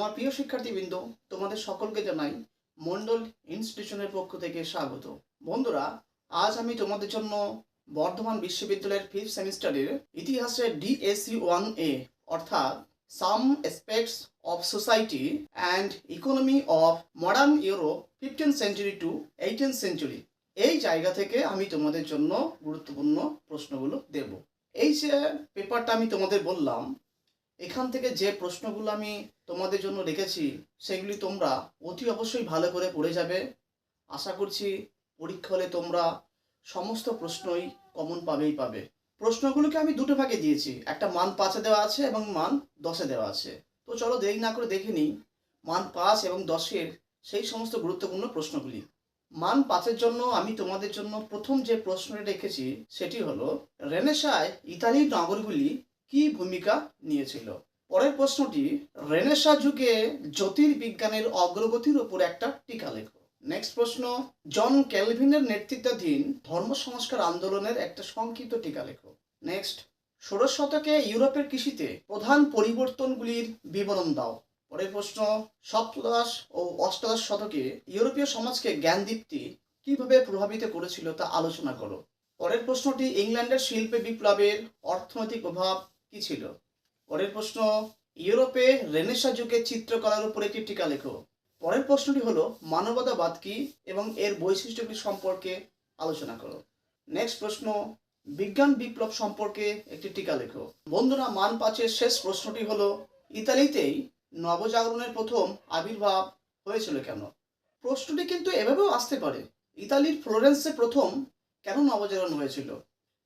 আমার প্রিয় শিক্ষার্থীবৃন্দ, তোমাদের সকলকে জানাই মন্ডল ইনস্টিটিউশনের পক্ষ থেকে স্বাগত। বন্ধুরা, আজ আমি তোমাদের জন্য বর্ধমান বিশ্ববিদ্যালয়ের 5th সেমিস্টারের ইতিহাসের ডিএসসি 1A অর্থাৎ some aspects of society and economy of modern Europe 15th century to 18th century এই জায়গা থেকে আমি তোমাদের জন্য গুরুত্বপূর্ণ প্রশ্নগুলো দেব। এই যে পেপারটা আমি তোমাদের বললাম, এখান থেকে যে প্রশ্নগুলো আমি তোমাদের জন্য রেখেছি সেগুলি তোমরা অতি অবশ্যই ভালো করে পড়ে যাবে। আশা করছি পরীক্ষা হলে তোমরা সমস্ত প্রশ্নই কমন পাবে। প্রশ্নগুলোকে আমি দুটো ভাগে দিয়েছি, একটা মান 5-এ দেওয়া আছে এবং মান 10-এ দেওয়া আছে। তো চলো দেরি না করে দেখে নিই মান 5 এবং 10-এর সেই সমস্ত গুরুত্বপূর্ণ প্রশ্নগুলি। মান 5-এর জন্য আমি তোমাদের জন্য প্রথম যে প্রশ্নটি রেখেছি সেটি হলো, রেনেসাঁয় ইতালির নগরগুলি কি ভূমিকা নিয়েছিল? পরের প্রশ্নটি, রেনেসাঁ যুগে জ্যোতির্বিজ্ঞানের অগ্রগতির উপর একটা টিকা লেখো। নেক্সট প্রশ্ন, জন ক্যালভিনের নেতৃত্বাধীন ধর্ম সংস্কার আন্দোলনের একটা সংক্ষিপ্ত টিকা লেখো। নেক্সট, ষোড়শ শতকে ইউরোপের কৃষিতে প্রধান পরিবর্তনগুলির বিবরণ দাও। পরের প্রশ্ন, সপ্তদশ ও অষ্টাদশ শতকে ইউরোপীয় সমাজকে জ্ঞানদীপ্তি কিভাবে প্রভাবিত করেছিল তা আলোচনা করো। পরের প্রশ্নটি, ইংল্যান্ডের শিল্পে বিপ্লবের অর্থনৈতিক প্রভাব কি ছিল? পরের প্রশ্ন, ইউরোপে রেনেসাঁ যুগের চিত্রকলার উপর একটি টিকা লেখো। পরের প্রশ্নটি হলো, মানবতাবাদ কি এবং এর বৈশিষ্ট্যগুলি সম্পর্কে আলোচনা করো। নেক্সট প্রশ্ন, বিজ্ঞান বিপ্লব সম্পর্কে একটি টিকা লেখো। বন্ধুরা, মান 5-এর শেষ প্রশ্নটি হলো, ইতালিতেই নবজাগরণের প্রথম আবির্ভাব হয়েছিল কেন? প্রশ্নটি কিন্তু এভাবেও আসতে পারে, ইতালির ফ্লোরেন্সে প্রথম কেন নবজাগরণ হয়েছিল?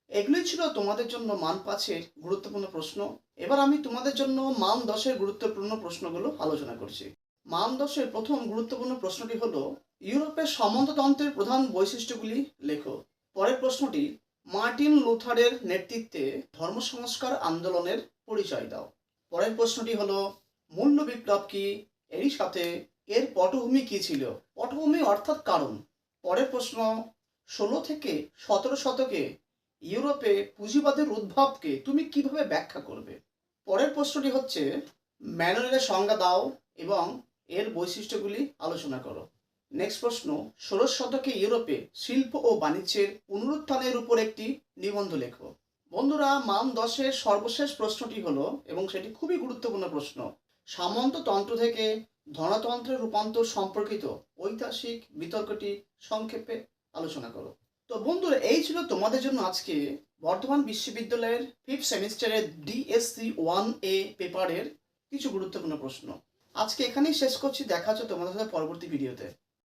এগুলি ছিল তোমাদের জন্য মান 5-এর গুরুত্বপূর্ণ প্রশ্ন। এবার আমি তোমাদের জন্য মান 10-এর গুরুত্বপূর্ণ প্রশ্নগুলো আলোচনা করছি। মান 10-এর প্রথম গুরুত্বপূর্ণ প্রশ্নটি হলো, ইউরোপের সামন্ততন্ত্রের প্রধান বৈশিষ্ট্যগুলি লেখো। পরের প্রশ্নটি, মার্টিন লুথারের নেতৃত্বে ধর্ম সংস্কার আন্দোলনের পরিচয় দাও। পরের প্রশ্নটি হলো, মূল্য বিপ্লব কি, এরই সাথে এর পটভূমি কি ছিল? পটভূমি অর্থাৎ কারণ। পরের প্রশ্ন, 16 থেকে 17 শতকে ইউরোপে পুঁজিবাদের উদ্ভবকে তুমি কিভাবে ব্যাখ্যা করবে? পরের প্রশ্নটি হচ্ছে, ম্যানুয়ালের সংজ্ঞা দাও এবং এর বৈশিষ্ট্যগুলি আলোচনা করো। নেক্সট প্রশ্ন, 16 শতকে ইউরোপে শিল্প ও বাণিজ্যের পুনরুত্থানের উপর একটি নিবন্ধ লেখো। বন্ধুরা, মান 10-এর সর্বশেষ প্রশ্নটি হলো, এবং সেটি খুবই গুরুত্বপূর্ণ প্রশ্ন, সামন্ততন্ত্র থেকে ধনতন্ত্রের রূপান্তর সম্পর্কিত ঐতিহাসিক বিতর্কটি সংক্ষেপে আলোচনা করো। তো বন্ধুরা, এই ছিল তোমাদের জন্য আজকে বর্ধমান বিশ্ববিদ্যালয়ের 5th সেমিস্টারের ডিএসসি 1A পেপারের কিছু গুরুত্বপূর্ণ প্রশ্ন। আজকে এখানেই শেষ করছি, দেখা হচ্ছে তোমাদের সাথে পরবর্তী ভিডিওতে।